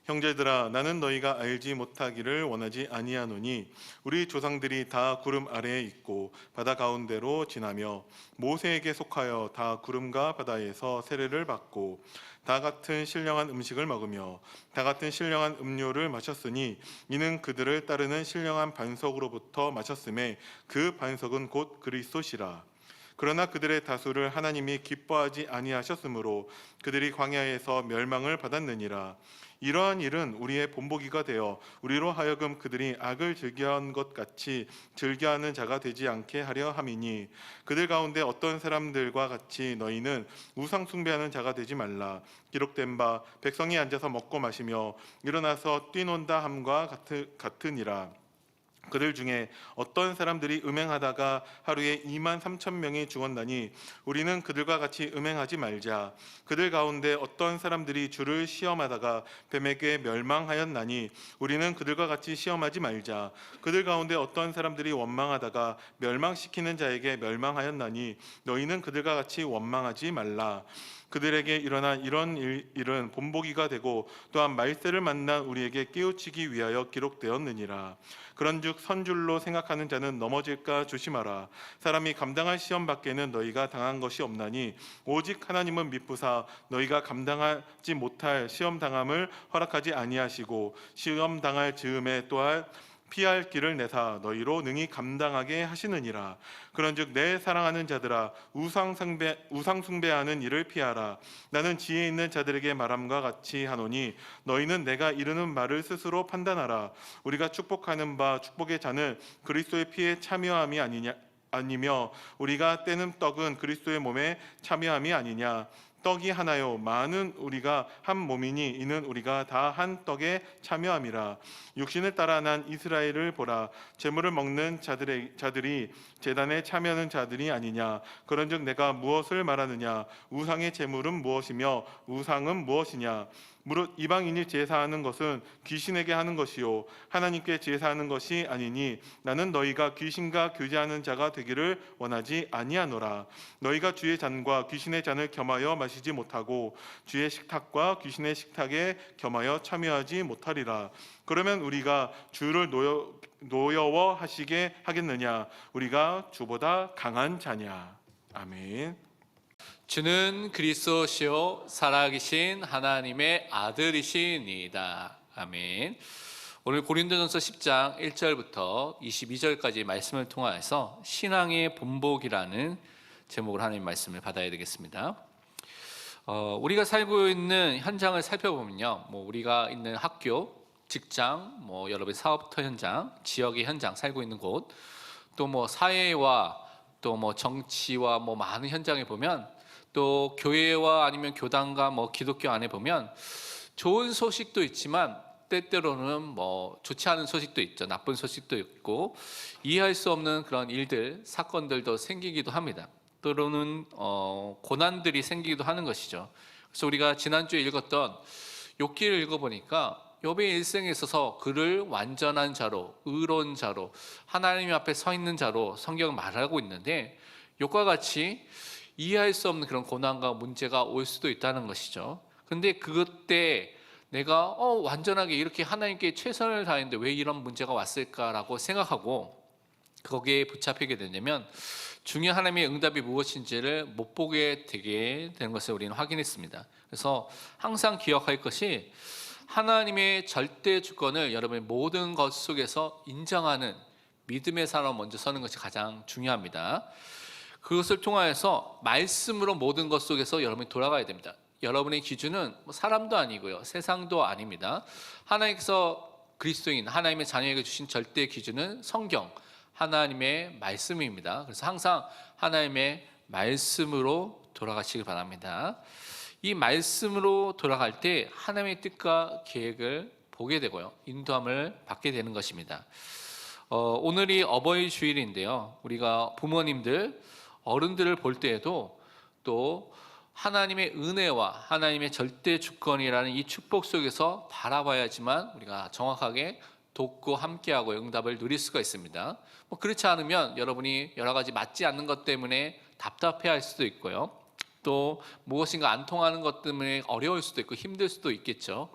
형제들아, 나는 너희가 알지 못하기를 원하지 아니하노니 우리 조상들이 다 구름 아래에 있고 바다 가운데로 지나며 모세에게 속하여 다 구름과 바다에서 세례를 받고 다 같은 신령한 음식을 먹으며 다 같은 신령한 음료를 마셨으니 이는 그들을 따르는 신령한 반석으로부터 마셨음에 그 반석은 곧 그리스도시라. 그러나 그들의 다수를 하나님이 기뻐하지 아니하셨으므로 그들이 광야에서 멸망을 받았느니라. 이러한 일은 우리의 본보기가 되어 우리로 하여금 그들이 악을 즐겨한 것 같이 즐겨하는 자가 되지 않게 하려 함이니, 그들 가운데 어떤 사람들과 같이 너희는 우상 숭배하는 자가 되지 말라. 기록된 바 백성이 앉아서 먹고 마시며 일어나서 뛰논다 함과 같으니라. 그들 중에 어떤 사람들이 음행하다가 하루에 2만 3천 명이 죽었나니 우리는 그들과 같이 음행하지 말자. 그들 가운데 어떤 사람들이 주를 시험하다가 뱀에게 멸망하였나니 우리는 그들과 같이 시험하지 말자. 그들 가운데 어떤 사람들이 원망하다가 멸망시키는 자에게 멸망하였나니 너희는 그들과 같이 원망하지 말라. 그들에게 일어난 이런 일은 본보기가 되고 또한 말세를 만난 우리에게 깨우치기 위하여 기록되었느니라. 그런즉 선줄로 생각하는 자는 넘어질까 조심하라. 사람이 감당할 시험 밖에는 너희가 당한 것이 없나니 오직 하나님은 미쁘사 너희가 감당하지 못할 시험 당함을 허락하지 아니하시고 시험 당할 즈음에 또한 피할 길을 내사 너희로 능히 감당하게 하시느니라. 그런즉 내 사랑하는 자들아, 우상 숭배하는 일을 피하라. 나는 지혜 있는 자들에게 말함과 같이 하노니 너희는 내가 이르는 말을 스스로 판단하라. 우리가 축복하는 바 축복의 잔은 그리스도의 피에 참여함이 아니며 우리가 떼는 떡은 그리스도의 몸에 참여함이 아니냐. 떡이 하나요 많은 우리가 한 몸이니 이는 우리가 다 한 떡에 참여함이라. 육신을 따라 난 이스라엘을 보라. 제물을 먹는 자들이 제단에 참여하는 자들이 아니냐. 그런즉 내가 무엇을 말하느냐. 우상의 제물은 무엇이며 우상은 무엇이냐. 무릇 이방인이 제사하는 것은 귀신에게 하는 것이요 하나님께 제사하는 것이 아니니 나는 너희가 귀신과 교제하는 자가 되기를 원하지 아니하노라. 너희가 주의 잔과 귀신의 잔을 겸하여 마시지 못하고 주의 식탁과 귀신의 식탁에 겸하여 참여하지 못하리라. 그러면 우리가 주를 노여워하시게 하겠느냐. 우리가 주보다 강한 자냐. 아멘. 주는 그리스도시요 살아계신 하나님의 아들이시니이다. 아멘. 오늘 고린도전서 10장 1절부터 22절까지 말씀을 통하여서 신앙의 본보기라는 제목으로 하나님 말씀을 받아야 되겠습니다. 우리가 살고 있는 현장을 살펴보면요, 우리가 있는 학교, 직장, 여러분의 사업터 현장, 지역의 현장, 살고 있는 곳, 또 사회와 또 정치와 많은 현장에 보면, 또 교회와 아니면 교단과 기독교 안에 보면 좋은 소식도 있지만 때때로는 좋지 않은 소식도 있죠. 나쁜 소식도 있고 이해할 수 없는 그런 일들, 사건들도 생기기도 합니다. 때로는 고난들이 생기기도 하는 것이죠. 그래서 우리가 지난주에 읽었던 욥기를 읽어보니까 욥의 일생에 있어서 그를 완전한 자로, 의로운 자로, 하나님 앞에 서 있는 자로 성경은 말하고 있는데, 욥과 같이 이해할 수 없는 그런 고난과 문제가 올 수도 있다는 것이죠. 그런데 그때 내가 완전하게 이렇게 하나님께 최선을 다했는데 왜 이런 문제가 왔을까라고 생각하고 거기에 붙잡히게 되냐면 중요한 하나님의 응답이 무엇인지를 못 보게 되게 되는 것을 우리는 확인했습니다. 그래서 항상 기억할 것이 하나님의 절대 주권을 여러분의 모든 것 속에서 인정하는 믿음의 사람으로 먼저 서는 것이 가장 중요합니다. 그것을 통하여서 말씀으로 모든 것 속에서 여러분이 돌아가야 됩니다. 여러분의 기준은 사람도 아니고요, 세상도 아닙니다. 하나님께서 그리스도인 하나님의 자녀에게 주신 절대 기준은 성경, 하나님의 말씀입니다. 그래서 항상 하나님의 말씀으로 돌아가시길 바랍니다. 이 말씀으로 돌아갈 때 하나님의 뜻과 계획을 보게 되고요, 인도함을 받게 되는 것입니다. 오늘이 어버이 주일인데요, 우리가 부모님들, 어른들을 볼 때에도 또 하나님의 은혜와 하나님의 절대 주권이라는 이 축복 속에서 바라봐야지만 우리가 정확하게 돕고 함께하고 응답을 누릴 수가 있습니다. 그렇지 않으면 여러분이 여러 가지 맞지 않는 것 때문에 답답해할 수도 있고요, 또 무엇인가 안 통하는 것 때문에 어려울 수도 있고 힘들 수도 있겠죠.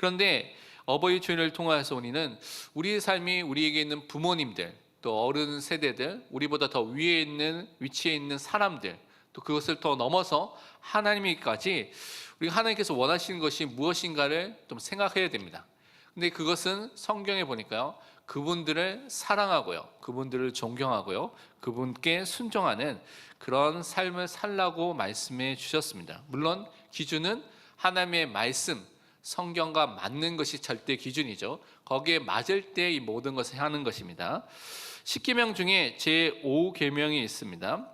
그런데 어버이 주일을 통하여서 우리는 우리의 삶이 우리에게 있는 부모님들, 또 어른 세대들, 우리보다 더 위에 있는 위치에 있는 사람들, 또 그것을 더 넘어서 하나님께까지 우리가 하나님께서 원하시는 것이 무엇인가를 좀 생각해야 됩니다. 근데 그것은 성경에 보니까요, 그분들을 사랑하고요, 그분들을 존경하고요, 그분께 순종하는 그런 삶을 살라고 말씀해 주셨습니다. 물론 기준은 하나님의 말씀, 성경과 맞는 것이 절대 기준이죠. 거기에 맞을 때 이 모든 것을 하는 것입니다. 10계명 중에 제5계명이 있습니다.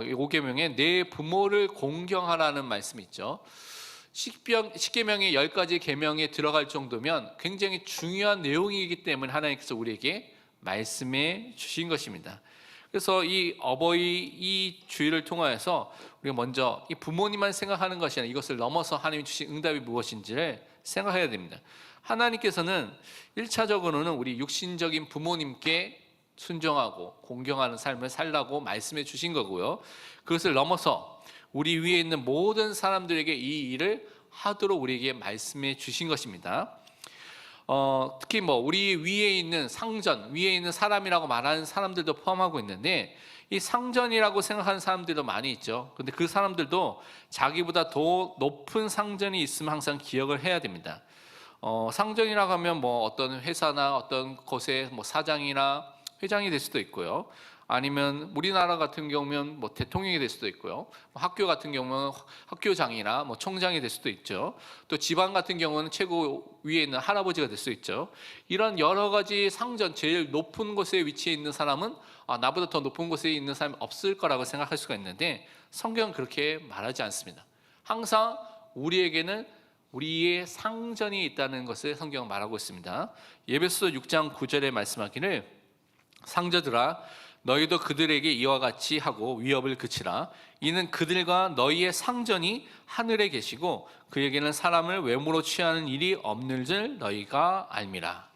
이 5계명에 내 부모를 공경하라는 말씀이 있죠. 10계명의 10가지 계명에 들어갈 정도면 굉장히 중요한 내용이기 때문에 하나님께서 우리에게 말씀해 주신 것입니다. 그래서 이 어버이 이 주일을 통하여서 우리가 먼저 이 부모님만 생각하는 것이 아니라 이것을 넘어서 하나님이 주신 응답이 무엇인지를 생각해야 됩니다. 하나님께서는 1차적으로는 우리 육신적인 부모님께 순종하고 공경하는 삶을 살라고 말씀해 주신 거고요. 그것을 넘어서 우리 위에 있는 모든 사람들에게 이 일을 하도록 우리에게 말씀해 주신 것입니다. 특히 우리 위에 있는 상전, 위에 있는 사람이라고 말하는 사람들도 포함하고 있는데, 이 상전이라고 생각하는 사람들도 많이 있죠. 근데 그 사람들도 자기보다 더 높은 상전이 있으면 항상 기억을 해야 됩니다. 상전이라고 하면 어떤 회사나 어떤 곳의 사장이나 회장이 될 수도 있고요. 아니면 우리나라 같은 경우면 대통령이 될 수도 있고요. 학교 같은 경우는 학교장이나 총장이 될 수도 있죠. 또 집안 같은 경우는 최고 위에 있는 할아버지가 될 수 있죠. 이런 여러 가지 상전, 제일 높은 곳에 위치해 있는 사람은 나보다 더 높은 곳에 있는 사람이 없을 거라고 생각할 수가 있는데, 성경은 그렇게 말하지 않습니다. 항상 우리에게는 우리의 상전이 있다는 것을 성경은 말하고 있습니다. 에베소서 6장 9절에 말씀하기를, 상저들아 너희도 그들에게 이와 같이 하고 위협을 그치라. 이는 그들과 너희의 상전이 하늘에 계시고 그에게는 사람을 외모로 취하는 일이 없는 줄 너희가 알미라.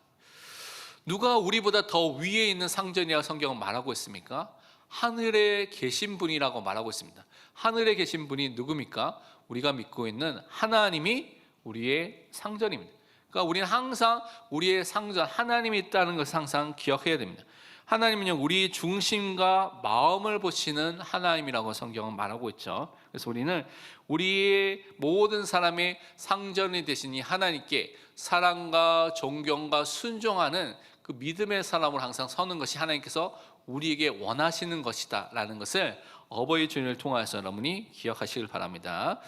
누가 우리보다 더 위에 있는 상전이라고 성경은 말하고 있습니까? 하늘에 계신 분이라고 말하고 있습니다. 하늘에 계신 분이 누굽니까? 우리가 믿고 있는 하나님이 우리의 상전입니다. 그러니까 우리는 항상 우리의 상전, 하나님이 있다는 것을 항상 기억해야 됩니다. 하나님은요, 우리 중심과 마음을 보시는 하나님이라고 성경은 말하고 있죠. 그래서 우리는 우리의 모든 사람의 상전이 되신 이 하나님께 사랑과 존경과 순종하는 그 믿음의 사람으로 항상 서는 것이 하나님께서 우리에게 원하시는 것이다 라는 것을 어버이 주일을 통하여서 여러분이 기억하시길 바랍니다.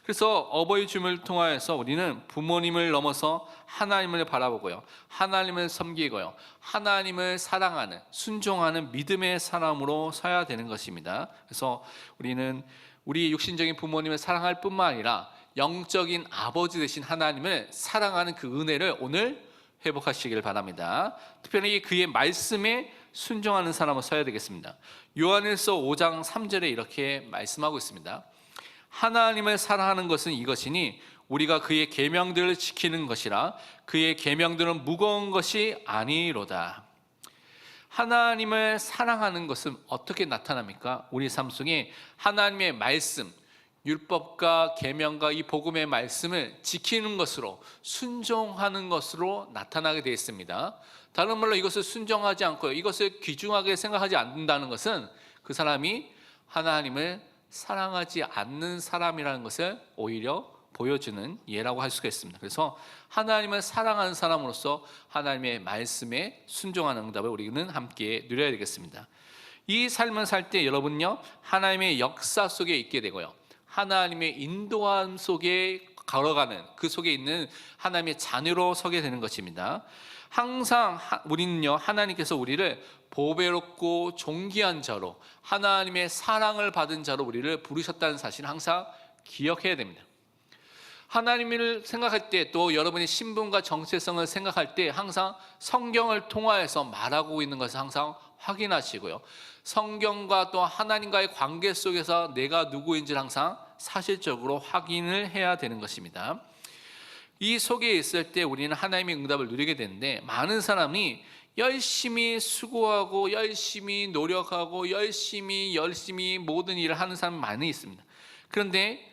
그래서 어버이 주일을 통하여서 우리는 부모님을 넘어서 하나님을 바라보고요, 하나님을 섬기고요, 하나님을 사랑하는, 순종하는 믿음의 사람으로 서야 되는 것입니다. 그래서 우리는 우리 육신적인 부모님을 사랑할 뿐만 아니라 영적인 아버지 되신 하나님을 사랑하는 그 은혜를 오늘 회복하시길 바랍니다. 특별히 그의 말씀에 순종하는 사람으로 서야 되겠습니다. 요한일서 5장 3절에 이렇게 말씀하고 있습니다. 하나님을 사랑하는 것은 이것이니 우리가 그의 계명들을 지키는 것이라. 그의 계명들은 무거운 것이 아니로다. 하나님을 사랑하는 것은 어떻게 나타납니까? 우리 삶 속에 하나님의 말씀, 율법과 계명과 이 복음의 말씀을 지키는 것으로, 순종하는 것으로 나타나게 되어 있습니다. 다른 말로 이것을 순종하지 않고 이것을 귀중하게 생각하지 않는다는 것은 그 사람이 하나님을 사랑하지 않는 사람이라는 것을 오히려 보여주는 예라고 할 수가 있습니다. 그래서 하나님을 사랑하는 사람으로서 하나님의 말씀에 순종하는 응답을 우리는 함께 누려야 되겠습니다. 이 삶을 살 때 여러분요, 하나님의 역사 속에 있게 되고요, 하나님의 인도함 속에 걸어가는, 그 속에 있는 하나님의 자녀로 서게 되는 것입니다. 항상 우리는요, 하나님께서 우리를 보배롭고 존귀한 자로, 하나님의 사랑을 받은 자로 우리를 부르셨다는 사실을 항상 기억해야 됩니다. 하나님을 생각할 때, 또 여러분의 신분과 정체성을 생각할 때 항상 성경을 통하여서 말하고 있는 것을 항상 확인하시고요, 성경과 또 하나님과의 관계 속에서 내가 누구인지를 항상 사실적으로 확인을 해야 되는 것입니다. 이 속에 있을 때 우리는 하나님의 응답을 누리게 되는데, 많은 사람이 열심히 수고하고 열심히 노력하고 열심히 모든 일을 하는 사람이 많이 있습니다. 그런데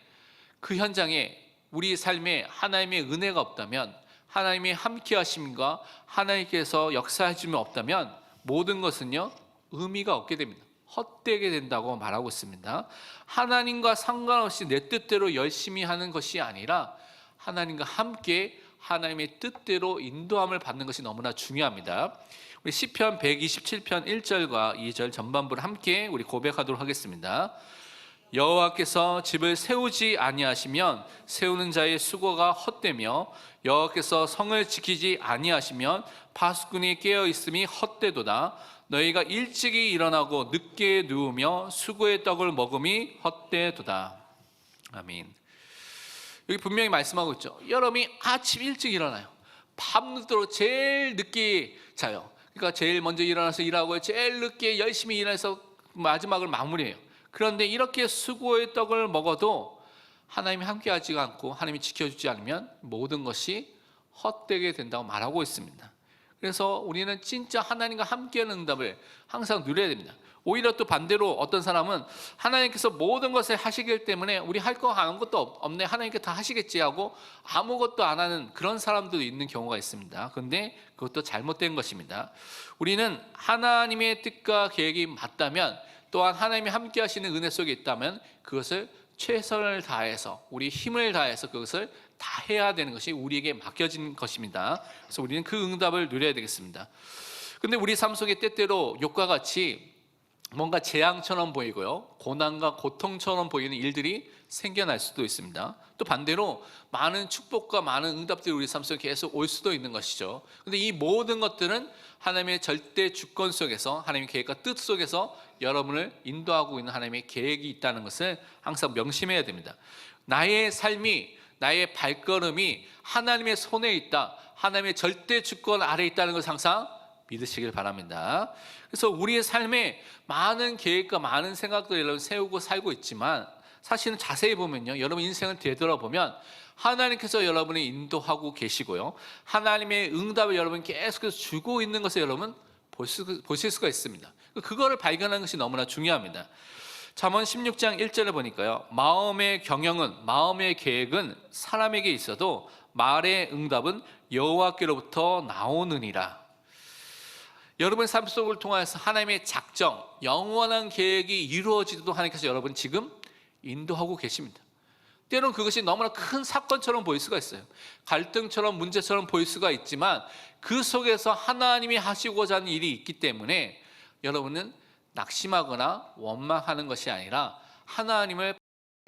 그 현장에 우리 삶에 하나님의 은혜가 없다면, 하나님이 함께 하심과 하나님께서 역사해 주면 없다면 모든 것은요 의미가 없게 됩니다. 헛되게 된다고 말하고 있습니다. 하나님과 상관없이 내 뜻대로 열심히 하는 것이 아니라 하나님과 함께 하나님의 뜻대로 인도함을 받는 것이 너무나 중요합니다. 우리 시편 127편 1절과 2절 전반부를 함께 우리 고백하도록 하겠습니다. 여호와께서 집을 세우지 아니하시면 세우는 자의 수고가 헛되며 여호와께서 성을 지키지 아니하시면 파수꾼이 깨어 있음이 헛되도다. 너희가 일찍이 일어나고 늦게 누우며 수고의 떡을 먹음이 헛되도다. 아멘. 여기 분명히 말씀하고 있죠. 여러분이 아침 일찍 일어나요. 밤늦도록 제일 늦게 자요. 그러니까 제일 먼저 일어나서 일하고 제일 늦게 열심히 일해서 마지막을 마무리해요. 그런데 이렇게 수고의 떡을 먹어도 하나님이 함께하지 않고 하나님이 지켜주지 않으면 모든 것이 헛되게 된다고 말하고 있습니다. 그래서 우리는 진짜 하나님과 함께하는 응답을 항상 누려야 됩니다. 오히려 또 반대로 어떤 사람은 하나님께서 모든 것을 하시기 때문에 우리 할 거 아무것도 없네, 하나님께 다 하시겠지 하고 아무것도 안 하는 그런 사람도 있는 경우가 있습니다. 그런데 그것도 잘못된 것입니다. 우리는 하나님의 뜻과 계획이 맞다면, 또한 하나님이 함께 하시는 은혜 속에 있다면 그것을 최선을 다해서 우리 힘을 다해서 그것을 다 해야 되는 것이 우리에게 맡겨진 것입니다. 그래서 우리는 그 응답을 누려야 되겠습니다. 근데 우리 삶 속에 때때로 욕과 같이 뭔가 재앙처럼 보이고요, 고난과 고통처럼 보이는 일들이 생겨날 수도 있습니다. 또 반대로 많은 축복과 많은 응답들이 우리 삶 속에 계속 올 수도 있는 것이죠. 근데 이 모든 것들은 하나님의 절대 주권 속에서, 하나님의 계획과 뜻 속에서 여러분을 인도하고 있는 하나님의 계획이 있다는 것을 항상 명심해야 됩니다. 나의 삶이, 나의 발걸음이 하나님의 손에 있다, 하나님의 절대 주권 아래에 있다는 것을 항상 믿으시길 바랍니다. 그래서 우리의 삶에 많은 계획과 많은 생각들을 여러분 세우고 살고 있지만, 사실은 자세히 보면요, 여러분 인생을 되돌아보면 하나님께서 여러분을 인도하고 계시고요, 하나님의 응답을 여러분 계속해서 주고 있는 것을 여러분 보실 수가 있습니다. 그거를 발견하는 것이 너무나 중요합니다. 잠언 16장 1절에 보니까요, 마음의 경영은, 마음의 계획은 사람에게 있어도 말의 응답은 여호와께로부터 나오느니라. 여러분의 삶 속을 통해서 하나님의 작정, 영원한 계획이 이루어지도록 하나님께서 여러분 지금 인도하고 계십니다. 때로는 그것이 너무나 큰 사건처럼 보일 수가 있어요. 갈등처럼, 문제처럼 보일 수가 있지만 그 속에서 하나님이 하시고자 하는 일이 있기 때문에 여러분은 낙심하거나 원망하는 것이 아니라 하나님을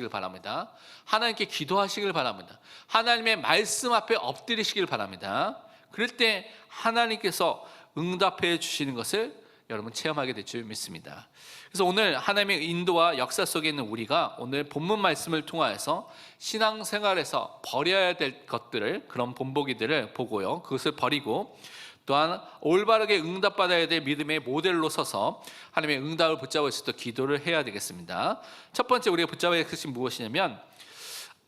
바라시길 바랍니다. 하나님께 기도하시길 바랍니다. 하나님의 말씀 앞에 엎드리시길 바랍니다. 그럴 때 하나님께서 응답해 주시는 것을 여러분 체험하게 될 줄 믿습니다. 그래서 오늘 하나님의 인도와 역사 속에 있는 우리가 오늘 본문 말씀을 통하여서 신앙생활에서 버려야 될 것들을, 그런 본보기들을 보고요, 그것을 버리고 또한 올바르게 응답받아야 될 믿음의 모델로 서서 하나님의 응답을 붙잡을 수 있도록 기도를 해야 되겠습니다. 첫 번째 우리가 붙잡아야 할 것이 무엇이냐면,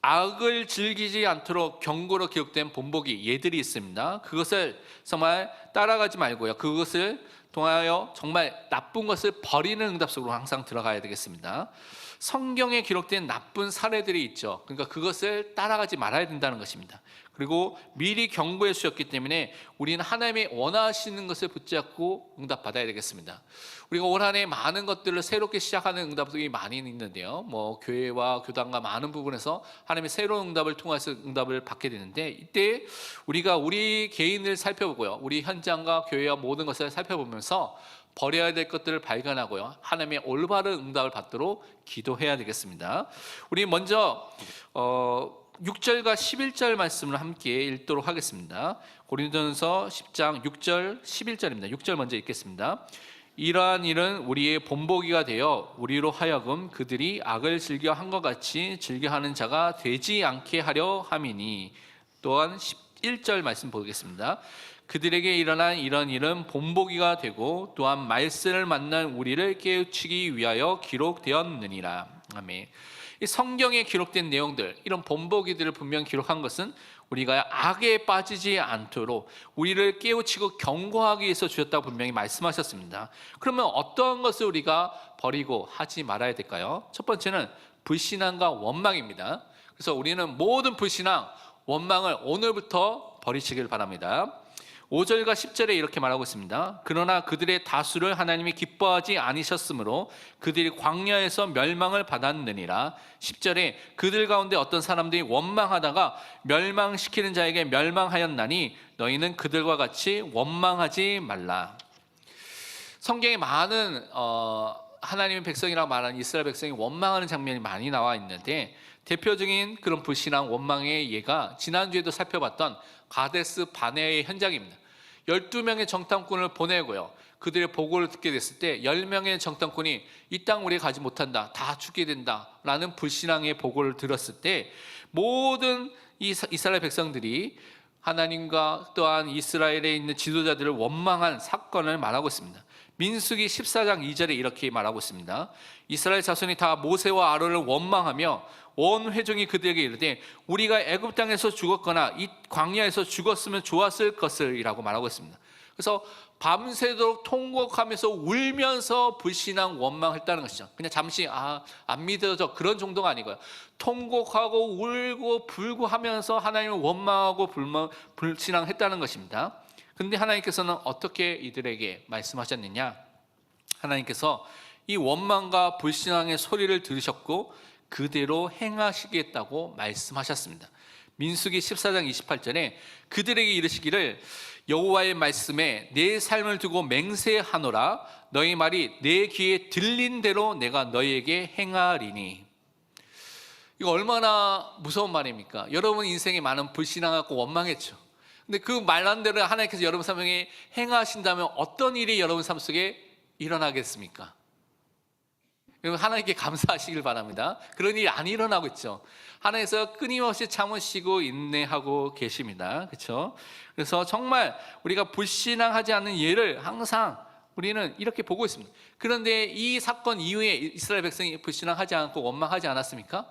악을 즐기지 않도록 경고로 기록된 본보기 예들이 있습니다. 그것을 정말 따라가지 말고요, 그것을 통하여 정말 나쁜 것을 버리는 응답 속으로 항상 들어가야 되겠습니다. 성경에 기록된 나쁜 사례들이 있죠. 그러니까 그것을 따라가지 말아야 된다는 것입니다. 그리고 미리 경고해 주셨기 때문에 우리는 하나님의 원하시는 것을 붙잡고 응답받아야 되겠습니다. 우리가 올 한 해 많은 것들을 새롭게 시작하는 응답들이 많이 있는데요, 뭐 교회와 교단과 많은 부분에서 하나님의 새로운 응답을 통해서 응답을 받게 되는데, 이때 우리가 우리 개인을 살펴보고요, 우리 현장과 교회와 모든 것을 살펴보면서 버려야 될 것들을 발견하고요, 하나님의 올바른 응답을 받도록 기도해야 되겠습니다. 우리 먼저 6절과 11절 말씀을 함께 읽도록 하겠습니다. 고린도전서 10장 6절 11절입니다. 6절 먼저 읽겠습니다. 이러한 일은 우리의 본보기가 되어 우리로 하여금 그들이 악을 즐겨 한 것 같이 즐겨하는 자가 되지 않게 하려 함이니. 또한 11절 말씀 보겠습니다. 그들에게 일어난 이런 일은 본보기가 되고 또한 말씀을 만난 우리를 깨우치기 위하여 기록되었느니라. 아멘. 이 성경에 기록된 내용들, 이런 본보기들을 분명 기록한 것은 우리가 악에 빠지지 않도록 우리를 깨우치고 경고하기 위해서 주셨다고 분명히 말씀하셨습니다. 그러면 어떤 것을 우리가 버리고 하지 말아야 될까요? 첫 번째는 불신앙과 원망입니다. 그래서 우리는 모든 불신앙, 원망을 오늘부터 버리시길 바랍니다. 5절과 10절에 이렇게 말하고 있습니다. 그러나 그들의 다수를 하나님이 기뻐하지 않으셨으므로 그들이 광야에서 멸망을 받았느니라. 10절에 그들 가운데 어떤 사람들이 원망하다가 멸망시키는 자에게 멸망하였나니 너희는 그들과 같이 원망하지 말라. 성경에 많은 하나님의 백성이라고 말하는 이스라엘 백성이 원망하는 장면이 많이 나와 있는데, 대표적인 그런 불신앙 원망의 예가 지난주에도 살펴봤던 가데스 바네아의 현장입니다. 12명의 정탐꾼을 보내고요, 그들의 보고를 듣게 됐을 때 10명의 정탐꾼이 이 땅 우리 가지 못한다, 다 죽게 된다 라는 불신앙의 보고를 들었을 때 모든 이스라엘 백성들이 하나님과 또한 이스라엘에 있는 지도자들을 원망한 사건을 말하고 있습니다. 민수기 14장 2절에 이렇게 말하고 있습니다. 이스라엘 자손이 다 모세와 아론을 원망하며 온 회중이 그들에게 이르되 우리가 애굽 땅에서 죽었거나 이 광야에서 죽었으면 좋았을 것을이라고 말하고 있습니다. 그래서 밤새도록 통곡하면서 울면서 불신앙 원망했다는 것이죠. 그냥 잠시 안 믿어져 그런 정도가 아니고요, 통곡하고 울고 불고 하면서 하나님을 원망하고 불신앙했다는 것입니다. 근데 하나님께서는 어떻게 이들에게 말씀하셨느냐? 하나님께서 이 원망과 불신앙의 소리를 들으셨고 그대로 행하시겠다고 말씀하셨습니다. 민수기 14장 28절에 그들에게 이르시기를 여호와의 말씀에 내 삶을 두고 맹세하노라. 너희 말이 내 귀에 들린 대로 내가 너희에게 행하리니. 이거 얼마나 무서운 말입니까? 여러분 인생에 많은 불신앙하고 원망했죠. 근데 그 말한 대로 하나님께서 여러분 삶에 행하신다면 어떤 일이 여러분 삶 속에 일어나겠습니까? 여러분 하나님께 감사하시길 바랍니다. 그런 일이 안 일어나고 있죠. 하나님께서 끊임없이 참으시고 인내하고 계십니다. 그렇죠? 그래서 정말 우리가 불신앙하지 않는 예를 항상 우리는 이렇게 보고 있습니다. 그런데 이 사건 이후에 이스라엘 백성이 불신앙하지 않고 원망하지 않았습니까?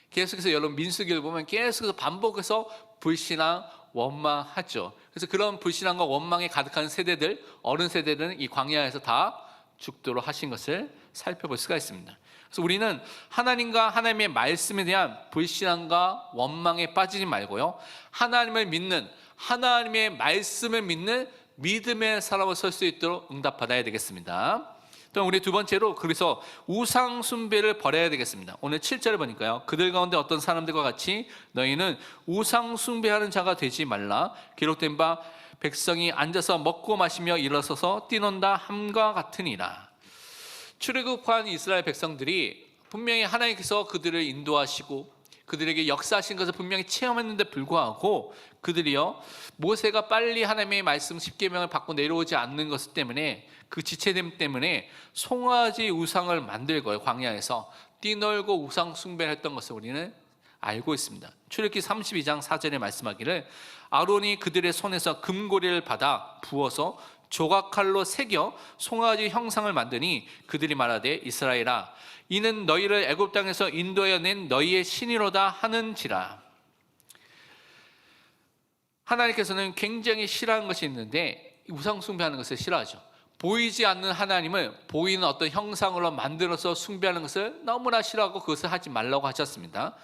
계속해서 여러분 민수기를 보면 계속해서 반복해서 불신앙 원망하죠. 그래서 그런 불신앙과 원망에 가득한 세대들, 어른 세대들은 이 광야에서 다 죽도록 하신 것을 살펴볼 수가 있습니다. 그래서 우리는 하나님과 하나님의 말씀에 대한 불신앙과 원망에 빠지지 말고요, 하나님을 믿는, 하나님의 말씀을 믿는 믿음의 사람으로 설 수 있도록 응답받아야 되겠습니다. 또 우리 두 번째로, 그래서 우상 숭배를 버려야 되겠습니다. 오늘 7절을 보니까요, 그들 가운데 어떤 사람들과 같이 너희는 우상 숭배하는 자가 되지 말라. 기록된 바 백성이 앉아서 먹고 마시며 일어서서 뛰논다 함과 같으니라. 출애굽한 이스라엘 백성들이 분명히 하나님께서 그들을 인도하시고 그들에게 역사하신 것을 분명히 체험했는데 불구하고 그들이요, 모세가 빨리 하나님의 말씀 10계명을 받고 내려오지 않는 것 때문에, 그 지체됨 때문에 송아지 우상을 만들고 광야에서 뛰놀고 우상 숭배를 했던 것을 우리는 알고 있습니다. 출애굽기 32장 4절에 말씀하기를 아론이 그들의 손에서 금고리를 받아 부어서 조각칼로 새겨 송아지 형상을 만드니 그들이 말하되 이스라엘아 이는 너희를 애굽 땅에서 인도하여 낸 너희의 신이로다 하는지라. 하나님께서는 굉장히 싫어하는 것이 있는데 우상 숭배하는 것을 싫어하죠. 보이지 않는 하나님을 보이는 어떤 형상으로 만들어서 숭배하는 것을 너무나 싫어하고 그것을 하지 말라고 하셨습니다.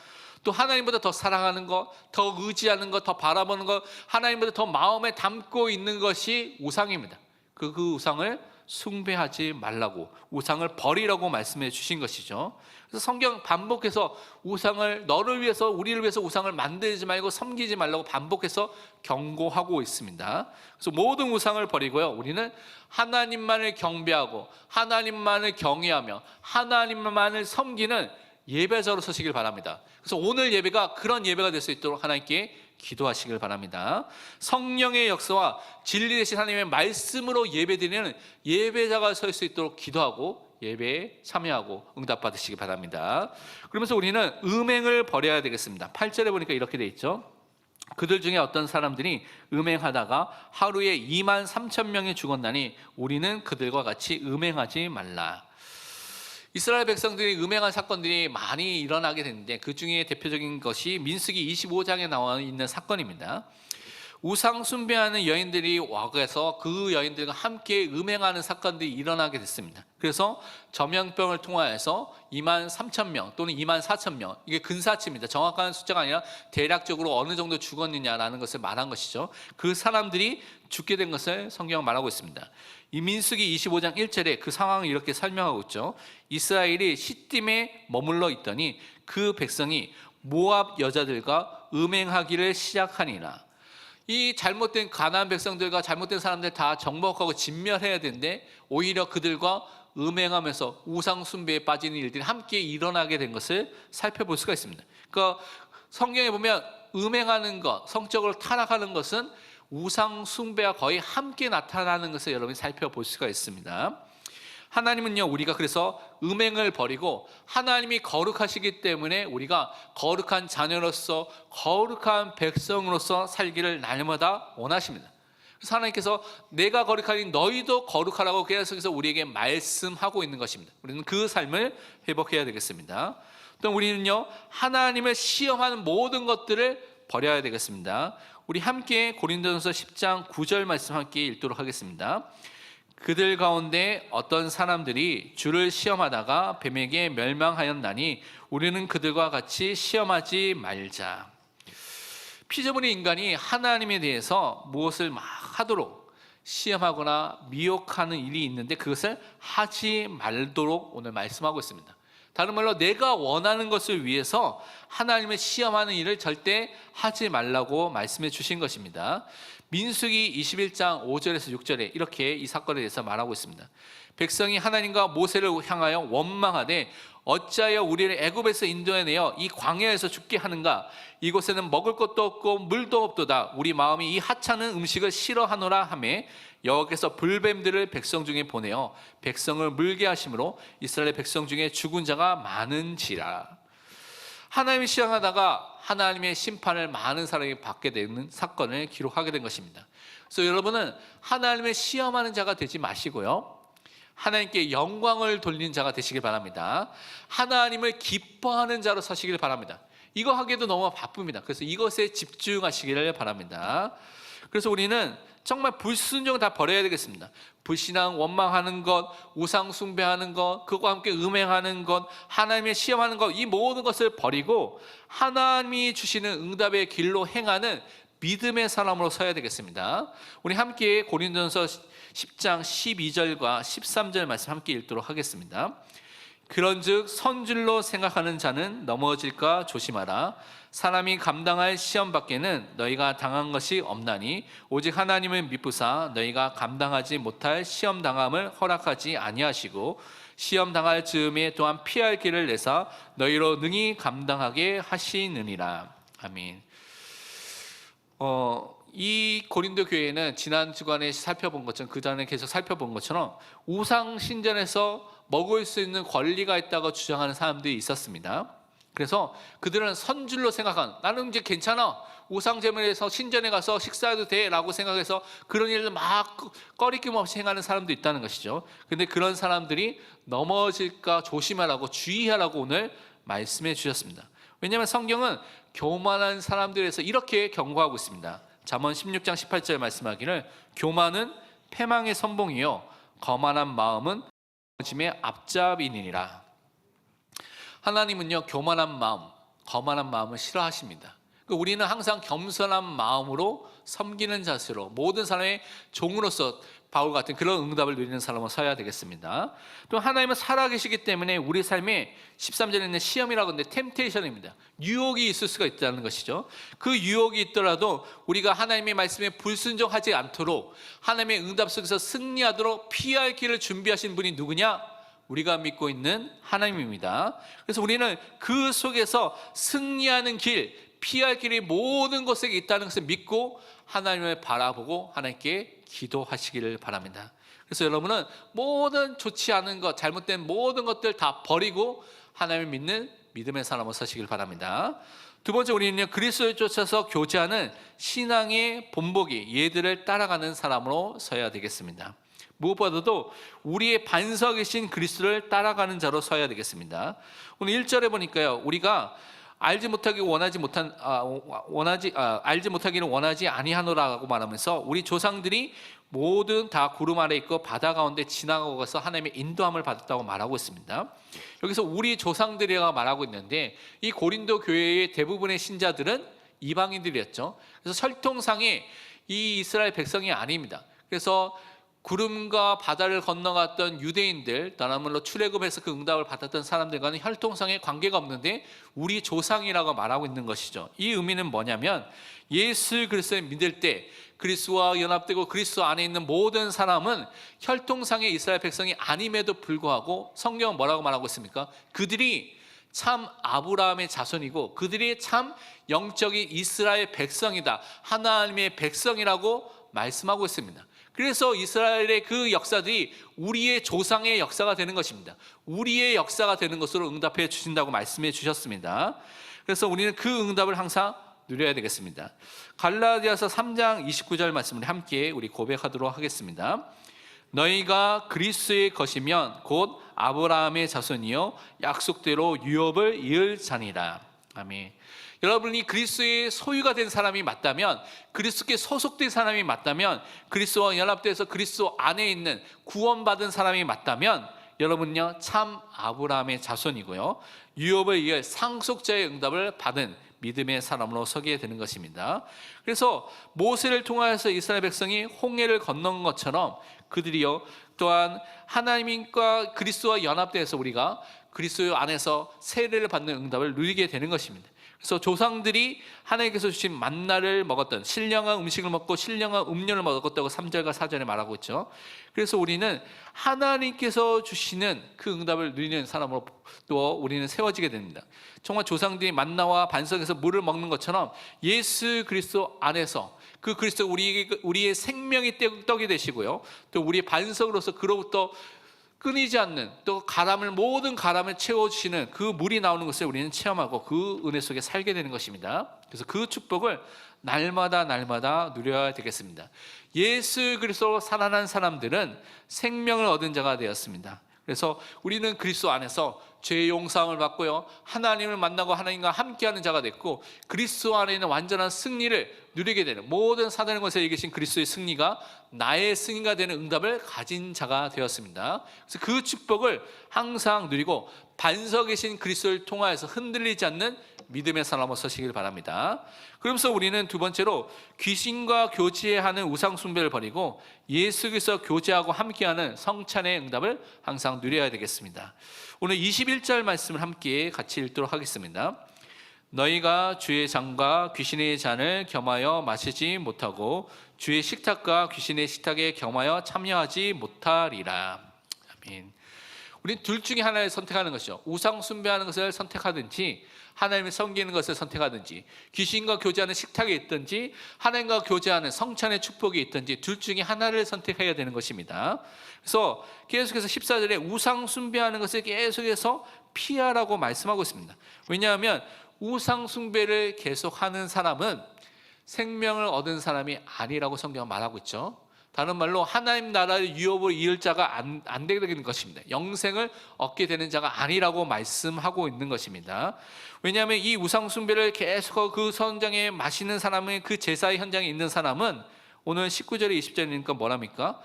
또 하나님보다 더 사랑하는 것, 더 의지하는 것, 더 바라보는 것, 하나님보다 더 마음에 담고 있는 것이 우상입니다. 그 우상을 숭배하지 말라고, 우상을 버리라고 말씀해 주신 것이죠. 그래서 성경 반복해서 우상을, 너를 위해서, 우리를 위해서 우상을 만들지 말고 섬기지 말라고 반복해서 경고하고 있습니다. 그래서 모든 우상을 버리고요, 우리는 하나님만을 경배하고 하나님만을 경외하며 하나님만을 섬기는 예배자로 서시길 바랍니다. 그래서 오늘 예배가 그런 예배가 될 수 있도록 하나님께 기도하시길 바랍니다. 성령의 역사와 진리 되신 하나님의 말씀으로 예배드리는 예배자가 설 수 있도록 기도하고 예배에 참여하고 응답받으시기 바랍니다. 그러면서 우리는 음행을 버려야 되겠습니다. 8절에 보니까 이렇게 돼 있죠. 그들 중에 어떤 사람들이 음행하다가 하루에 2만 3천 명이 죽었나니 우리는 그들과 같이 음행하지 말라. 이스라엘 백성들이 음행한 사건들이 많이 일어나게 됐는데 그 중에 대표적인 것이 민수기 25장에 나와 있는 사건입니다. 우상 숭배하는 여인들이 와서 그 여인들과 함께 음행하는 사건들이 일어나게 됐습니다. 그래서 전염병을 통하여서 23,000명 또는 24,000명, 이게 근사치입니다. 정확한 숫자가 아니라 대략적으로 어느 정도 죽었느냐라는 것을 말한 것이죠. 그 사람들이 죽게 된 것을 성경은 말하고 있습니다. 이 민수기 25장 1절에 그 상황을 이렇게 설명하고 있죠. 이스라엘이 시딤에 머물러 있더니 그 백성이 모압 여자들과 음행하기를 시작하니라. 이 잘못된 가나안 백성들과 잘못된 사람들 다 정복하고 진멸해야 되는데 오히려 그들과 음행하면서 우상 숭배에 빠지는 일들이 함께 일어나게 된 것을 살펴볼 수가 있습니다. 그러니까 성경에 보면 음행하는 것, 성적으로 타락하는 것은 우상 숭배와 거의 함께 나타나는 것을 여러분이 살펴볼 수가 있습니다. 하나님은요, 우리가 그래서 음행을 버리고 하나님이 거룩하시기 때문에 우리가 거룩한 자녀로서 거룩한 백성으로서 살기를 날마다 원하십니다. 그래서 하나님께서 내가 거룩하니 너희도 거룩하라고 계속해서 우리에게 말씀하고 있는 것입니다. 우리는 그 삶을 회복해야 되겠습니다. 또 우리는요, 하나님을 시험하는 모든 것들을 버려야 되겠습니다. 우리 함께 고린도전서 10장 9절 말씀 함께 읽도록 하겠습니다. 그들 가운데 어떤 사람들이 주를 시험하다가 뱀에게 멸망하였나니 우리는 그들과 같이 시험하지 말자. 피조물의 인간이 하나님에 대해서 무엇을 막 하도록 시험하거나 미혹하는 일이 있는데 그것을 하지 말도록 오늘 말씀하고 있습니다. 다른 말로 내가 원하는 것을 위해서 하나님을 시험하는 일을 절대 하지 말라고 말씀해 주신 것입니다. 민수기 21장 5절에서 6절에 이렇게 이 사건에 대해서 말하고 있습니다. 백성이 하나님과 모세를 향하여 원망하되 어찌하여 우리를 애굽에서 인도해내어 이 광야에서 죽게 하는가? 이곳에는 먹을 것도 없고 물도 없도다. 우리 마음이 이 하찮은 음식을 싫어하노라 하매 여호와께서 불뱀들을 백성 중에 보내어 백성을 물게 하심으로 이스라엘 백성 중에 죽은 자가 많은지라. 하나님을 시험하다가 하나님의 심판을 많은 사람이 받게 되는 사건을 기록하게 된 것입니다. 그래서 여러분은 하나님을 시험하는 자가 되지 마시고요, 하나님께 영광을 돌리는 자가 되시길 바랍니다. 하나님을 기뻐하는 자로 서시길 바랍니다. 이거 하기에도 너무 바쁩니다. 그래서 이것에 집중하시기를 바랍니다. 그래서 우리는 정말 불순종 다 버려야 되겠습니다. 불신앙, 원망하는 것, 우상 숭배하는 것, 그것과 함께 음행하는 것, 하나님의 시험하는 것, 이 모든 것을 버리고 하나님이 주시는 응답의 길로 행하는 믿음의 사람으로 서야 되겠습니다. 우리 함께 고린도전서 10장 12절과 13절 말씀 함께 읽도록 하겠습니다. 그런즉 선줄로 생각하는 자는 넘어질까 조심하라. 사람이 감당할 시험 밖에는 너희가 당한 것이 없나니 오직 하나님을 미쁘사 너희가 감당하지 못할 시험 당함을 허락하지 아니하시고 시험 당할 즈음에 또한 피할 길을 내사 너희로 능히 감당하게 하시느니라. 아멘. 이 고린도 교회는 지난 주간에 살펴본 것처럼, 그 전에 계속 살펴본 것처럼 우상 신전에서 먹을 수 있는 권리가 있다고 주장하는 사람들이 있었습니다. 그래서 그들은 선줄로 생각한, 나는 이제 괜찮아, 우상제물에서 신전에 가서 식사해도 돼 라고 생각해서 그런 일을 막 꺼리낌 없이 행하는 사람도 있다는 것이죠. 근데 그런 사람들이 넘어질까 조심하라고, 주의하라고 오늘 말씀해 주셨습니다. 왜냐하면 성경은 교만한 사람들에서 이렇게 경고하고 있습니다. 잠언 16장 18절 말씀하기를 교만은 패망의 선봉이요 거만한 마음은 짐의 앞잡이니라. 하나님은요, 교만한 마음, 거만한 마음을 싫어하십니다. 우리는 항상 겸손한 마음으로 섬기는 자세로 모든 사람의 종으로서 바울 같은 그런 응답을 누리는 사람으로 서야 되겠습니다. 또 하나님은 살아계시기 때문에 우리 삶에 13절에 있는 시험이라고 하는데 템테이션입니다. 유혹이 있을 수가 있다는 것이죠. 그 유혹이 있더라도 우리가 하나님의 말씀에 불순종하지 않도록 하나님의 응답 속에서 승리하도록 피할 길을 준비하신 분이 누구냐? 우리가 믿고 있는 하나님입니다. 그래서 우리는 그 속에서 승리하는 길, 피할 길이 모든 곳에 있다는 것을 믿고 하나님을 바라보고 하나님께 기도하시기를 바랍니다. 그래서 여러분은 모든 좋지 않은 것, 잘못된 모든 것들 다 버리고 하나님을 믿는 믿음의 사람으로 서시길 바랍니다. 두 번째, 우리는 그리스도를 쫓아서 교제하는 신앙의 본보기, 얘들을 따라가는 사람으로 서야 되겠습니다. 무엇보다도 우리의 반석이신 그리스도를 따라가는 자로 서야 되겠습니다. 오늘 1절에 보니까요, 우리가 알지 못하기를 원하지 아니하노라고 말하면서 우리 조상들이 모든 다 구름 아래 있고 바다 가운데 지나가고 가서 하나님의 인도함을 받았다고 말하고 있습니다. 여기서 우리 조상들이라고 말하고 있는데 이 고린도 교회의 대부분의 신자들은 이방인들이었죠. 그래서 혈통상에 이 이스라엘 백성이 아닙니다. 그래서 구름과 바다를 건너갔던 유대인들, 다나물로 출애굽해서 그 응답을 받았던 사람들과는 혈통상의 관계가 없는데 우리 조상이라고 말하고 있는 것이죠. 이 의미는 뭐냐면 예수 그리스도를 믿을 때 그리스도와 연합되고 그리스도 안에 있는 모든 사람은 혈통상의 이스라엘 백성이 아님에도 불구하고 성경은 뭐라고 말하고 있습니까? 그들이 참 아브라함의 자손이고 그들이 참 영적인 이스라엘 백성이다, 하나님의 백성이라고 말씀하고 있습니다. 그래서 이스라엘의 그 역사들이 우리의 조상의 역사가 되는 것입니다. 우리의 역사가 되는 것으로 응답해 주신다고 말씀해 주셨습니다. 그래서 우리는 그 응답을 항상 누려야 되겠습니다. 갈라디아서 3장 29절 말씀을 함께 우리 고백하도록 하겠습니다. 너희가 그리스도의 것이면 곧 아브라함의 자손이요 약속대로 유업을 이을 자니라. 아멘. 여러분이 그리스도의 소유가 된 사람이 맞다면, 그리스도께 소속된 사람이 맞다면, 그리스도와 연합돼서 그리스도 안에 있는 구원받은 사람이 맞다면 여러분은요 참 아브라함의 자손이고요 유업을 이을 상속자의 응답을 받은 믿음의 사람으로 서게 되는 것입니다. 그래서 모세를 통하여서 이스라엘 백성이 홍해를 건넌 것처럼 그들이요 또한 하나님과 그리스도와 연합돼서 우리가 그리스도 안에서 세례를 받는 응답을 누리게 되는 것입니다. 그래서 조상들이 하나님께서 주신 만나를 먹었던, 신령한 음식을 먹고 신령한 음료를 먹었다고 3절과 4절에 말하고 있죠. 그래서 우리는 하나님께서 주시는 그 응답을 누리는 사람으로 또 우리는 세워지게 됩니다. 정말 조상들이 만나와 반석에서 물을 먹는 것처럼 예수 그리스도 안에서 그 그리스도 우리의 생명이 떡이 되시고요 또 우리의 반석으로서 그로부터 끊이지 않는 또 모든 가람을 채워주시는 그 물이 나오는 것을 우리는 체험하고 그 은혜 속에 살게 되는 것입니다. 그래서 그 축복을 날마다 누려야 되겠습니다. 예수 그리스도로 살아난 사람들은 생명을 얻은 자가 되었습니다. 그래서 우리는 그리스도 안에서 죄의 용서함을 받고요 하나님을 만나고 하나님과 함께하는 자가 됐고 그리스도 안에 있는 완전한 승리를 누리게 되는, 모든 사단의 것에 이기신 그리스도의 승리가 나의 승리가 되는 응답을 가진 자가 되었습니다. 그래서 그 축복을 항상 누리고 반석에 계신 그리스도를 통하여서 흔들리지 않는 믿음의 사람으로 서시길 바랍니다. 그러면서 우리는 두 번째로 귀신과 교제하는 우상 숭배를 버리고 예수 그리스도와 교제하고 함께하는 성찬의 응답을 항상 누려야 되겠습니다. 오늘 21절 말씀을 함께 같이 읽도록 하겠습니다. 너희가 주의 잔과 귀신의 잔을 겸하여 마시지 못하고 주의 식탁과 귀신의 식탁에 겸하여 참여하지 못하리라. 아멘. 우리는 둘 중에 하나를 선택하는 것이죠. 우상 숭배하는 것을 선택하든지 하나님을 섬기는 것을 선택하든지, 귀신과 교제하는 식탁에 있든지 하나님과 교제하는 성찬의 축복이 있든지 둘 중에 하나를 선택해야 되는 것입니다. 그래서 계속해서 14절에 우상 숭배하는 것을 계속해서 피하라고 말씀하고 있습니다. 왜냐하면 우상 숭배를 계속하는 사람은 생명을 얻은 사람이 아니라고 성경은 말하고 있죠. 다른 말로 하나님 나라의 유업을 이을 자가 안 되게 되는 것입니다. 영생을 얻게 되는 자가 아니라고 말씀하고 있는 것입니다. 왜냐하면 이 우상 숭배를 계속 그 선장에 마시는 사람은, 그 제사의 현장에 있는 사람은 오늘 19절에 20절이니까 뭐랍니까?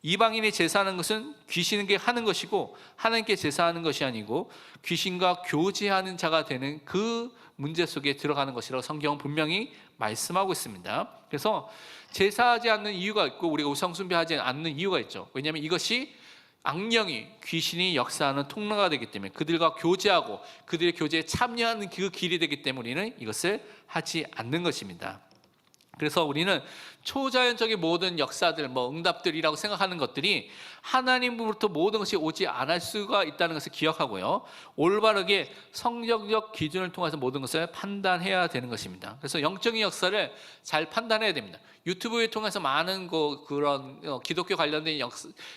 이방인이 제사하는 것은 귀신에게 하는 것이고 하나님께 제사하는 것이 아니고 귀신과 교제하는 자가 되는 그 문제 속에 들어가는 것이라고 성경은 분명히 말씀하고 있습니다. 그래서 제사하지 않는 이유가 있고 우리가 우상 숭배하지 않는 이유가 있죠. 왜냐하면 이것이 악령이, 귀신이 역사하는 통로가 되기 때문에, 그들과 교제하고 그들의 교제에 참여하는 그 길이 되기 때문에 우리는 이것을 하지 않는 것입니다. 그래서 우리는 초자연적인 모든 역사들, 응답들이라고 생각하는 것들이 하나님으로부터 모든 것이 오지 않을 수가 있다는 것을 기억하고요, 올바르게 성경적 기준을 통해서 모든 것을 판단해야 되는 것입니다. 그래서 영적인 역사를 잘 판단해야 됩니다. 유튜브에 통해서 많은 그런 기독교 관련된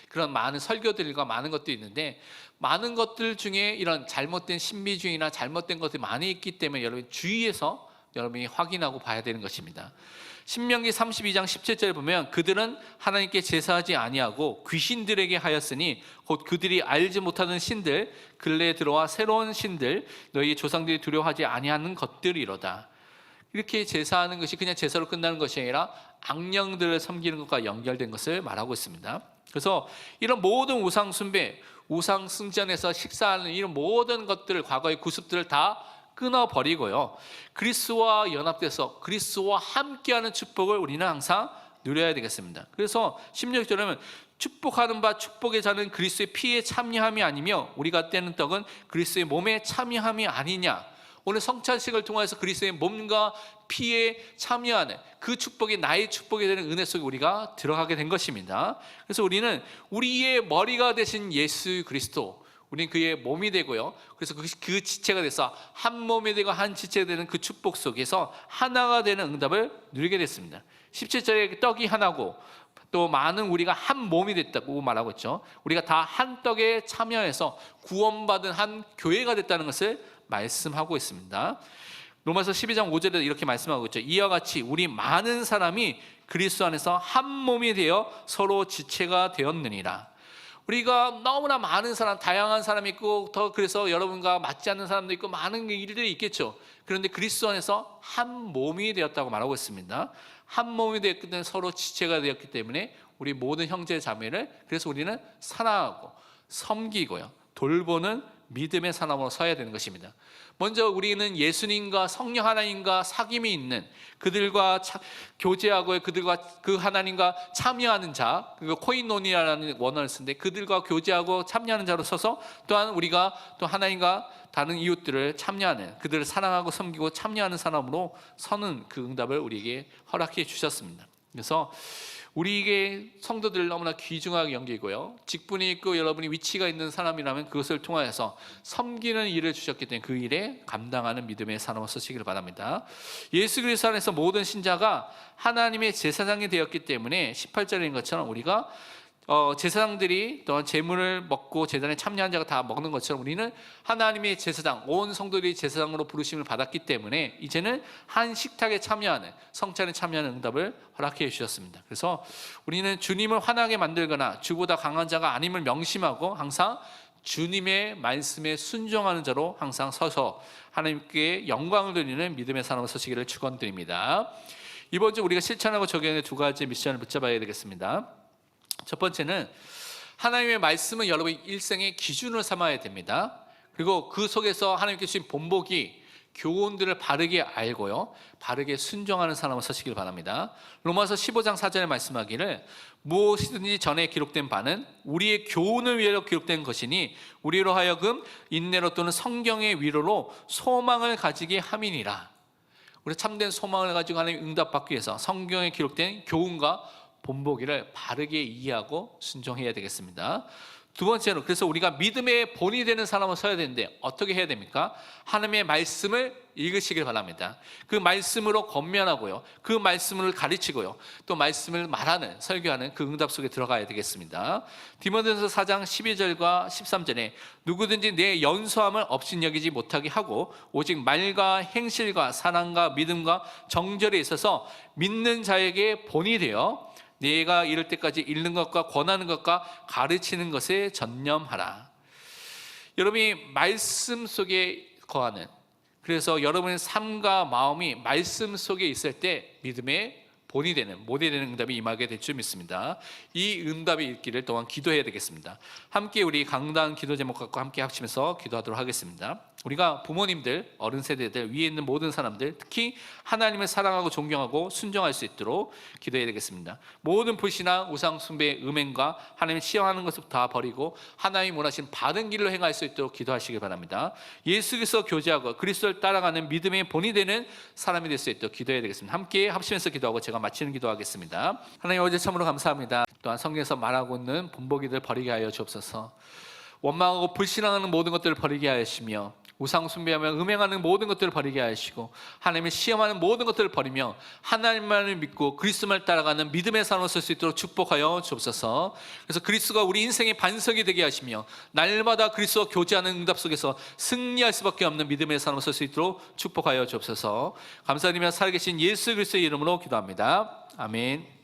그런 많은 설교들과 많은 것들이 있는데, 많은 것들 중에 이런 잘못된 신비주의나 잘못된 것들이 많이 있기 때문에 여러분 주의해서 여러분이 확인하고 봐야 되는 것입니다. 신명기 32장 17절에 보면 그들은 하나님께 제사하지 아니하고 귀신들에게 하였으니 곧 그들이 알지 못하는 신들 근래에 들어와 새로운 신들 너희 조상들이 두려워하지 아니하는 것들이로다. 이렇게 제사하는 것이 그냥 제사로 끝나는 것이 아니라 악령들을 섬기는 것과 연결된 것을 말하고 있습니다. 그래서 이런 모든 우상 숭배, 우상 승전에서 식사하는 이런 모든 것들을, 과거의 구습들을 다 끊어버리고요, 그리스도와 연합돼서 그리스도와 함께하는 축복을 우리는 항상 누려야 되겠습니다. 그래서 16절에 보면 축복하는 바 축복의 자는 그리스도의 피에 참여함이 아니며 우리가 떼는 떡은 그리스도의 몸에 참여함이 아니냐. 오늘 성찬식을 통해서 그리스도의 몸과 피에 참여하는 그 축복이 나의 축복이 되는 은혜 속에 우리가 들어가게 된 것입니다. 그래서 우리는 우리의 머리가 되신 예수 그리스도, 우리는 그의 몸이 되고요, 그래서 그 지체가 돼서 한 몸이 되고 한 지체가 되는 그 축복 속에서 하나가 되는 응답을 누리게 됐습니다. 17절에 떡이 하나고 또 많은 우리가 한 몸이 됐다고 말하고 있죠. 우리가 다 한 떡에 참여해서 구원받은 한 교회가 됐다는 것을 말씀하고 있습니다. 로마서 12장 5절에 이렇게 말씀하고 있죠. 이와 같이 우리 많은 사람이 그리스도 안에서 한 몸이 되어 서로 지체가 되었느니라. 우리가 너무나 많은 사람, 다양한 사람이 있고 더 그래서 여러분과 맞지 않는 사람도 있고 많은 일들이 있겠죠. 그런데 그리스도 안에서 한 몸이 되었다고 말하고 있습니다. 한 몸이 되었기 때문에 서로 지체가 되었기 때문에 우리 모든 형제 자매를, 그래서 우리는 사랑하고 섬기고요, 돌보는 믿음의 사람으로 서야 되는 것입니다. 먼저 우리는 예수님과 성령 하나님과 사귐이 있는 그들과 교제하고 그들과 그 하나님과 참여하는 자, 그 코인노니아라는 원어를 쓰는데 그들과 교제하고 참여하는 자로 서서 또한 우리가 또 하나님과 다른 이웃들을 참여하는, 그들을 사랑하고 섬기고 참여하는 사람으로 서는 그 응답을 우리에게 허락해 주셨습니다. 그래서 우리에게 성도들 너무나 귀중하게 여기고요, 직분이 있고 여러분이 위치가 있는 사람이라면 그것을 통하여서 섬기는 일을 주셨기 때문에 그 일에 감당하는 믿음의 사람으로 서시기를 바랍니다. 예수 그리스도 안에서 모든 신자가 하나님의 제사장이 되었기 때문에 18절인 것처럼 우리가 제사장들이 또한 제물을 먹고 제단에 참여한 자가 다 먹는 것처럼 우리는 하나님의 제사장, 온 성도들이 제사장으로 부르심을 받았기 때문에 이제는 한 식탁에 참여하는, 성찬에 참여하는 응답을 허락해 주셨습니다. 그래서 우리는 주님을 화나게 만들거나 주보다 강한 자가 아님을 명심하고 항상 주님의 말씀에 순종하는 자로 항상 서서 하나님께 영광을 돌리는 믿음의 사람으로 서시기를 축원드립니다. 이번 주 우리가 실천하고 적용하는 두 가지 미션을 붙잡아야 되겠습니다. 첫 번째는 하나님의 말씀은 여러분 일생의 기준을 삼아야 됩니다. 그리고 그 속에서 하나님께 주신 본보기, 교훈들을 바르게 알고요, 바르게 순종하는 사람을 서시길 바랍니다. 로마서 15장 4절에 말씀하기를 무엇이든지 전에 기록된 바는 우리의 교훈을 위하여 기록된 것이니 우리로 하여금 인내로 또는 성경의 위로로 소망을 가지게 함이니라. 우리 참된 소망을 가지고 하나님 응답받기 위해서 성경에 기록된 교훈과 본보기를 바르게 이해하고 순종해야 되겠습니다. 두 번째로, 그래서 우리가 믿음의 본이 되는 사람을 서야 되는데 어떻게 해야 됩니까? 하나님의 말씀을 읽으시길 바랍니다. 그 말씀으로 권면하고요, 그 말씀을 가르치고요, 또 말씀을 말하는, 설교하는 그 응답 속에 들어가야 되겠습니다. 디모데전서 4장 12절과 13절에 누구든지 내 연소함을 업신여기지 못하게 하고 오직 말과 행실과 사랑과 믿음과 정절에 있어서 믿는 자에게 본이 되어 내가 이를 때까지 읽는 것과 권하는 것과 가르치는 것에 전념하라. 여러분이 말씀 속에 거하는, 그래서 여러분의 삶과 마음이 말씀 속에 있을 때 믿음의 본이 되는, 모델이 되는 응답이 임하게 될 줄 믿습니다. 이 응답이 있기를 또한 기도해야 되겠습니다. 함께 우리 강단 기도 제목 갖고 함께 합치면서 기도하도록 하겠습니다. 우리가 부모님들, 어른 세대들, 위에 있는 모든 사람들, 특히 하나님을 사랑하고 존경하고 순종할 수 있도록 기도해야 되겠습니다. 모든 불신앙, 우상 숭배, 음행과 하나님을 시험하는 것을 다 버리고 하나님이 원하시는 바른 길로 행할 수 있도록 기도하시기 바랍니다. 예수 그리스도 교제하고 그리스도를 따라가는 믿음의 본이 되는 사람이 될 수 있도록 기도해야 되겠습니다. 함께 합치면서 기도하고 제가 마치는 기도하겠습니다. 하나님, 어제 참으로 감사합니다. 또한 성경에서 말하고 있는 본보기들 버리게 하여 주옵소서. 원망하고 불신앙하는 모든 것들을 버리게 하시며 우상 숭배하며 음행하는 모든 것들을 버리게 하시고 하나님을 시험하는 모든 것들을 버리며 하나님만을 믿고 그리스도만 따라가는 믿음의 삶을 살 수 있도록 축복하여 주옵소서. 그래서 그리스도가 우리 인생의 반석이 되게 하시며 날마다 그리스도와 교제하는 응답 속에서 승리할 수밖에 없는 믿음의 삶을 살 수 있도록 축복하여 주옵소서. 감사드리며 살아계신 예수 그리스도의 이름으로 기도합니다. 아멘.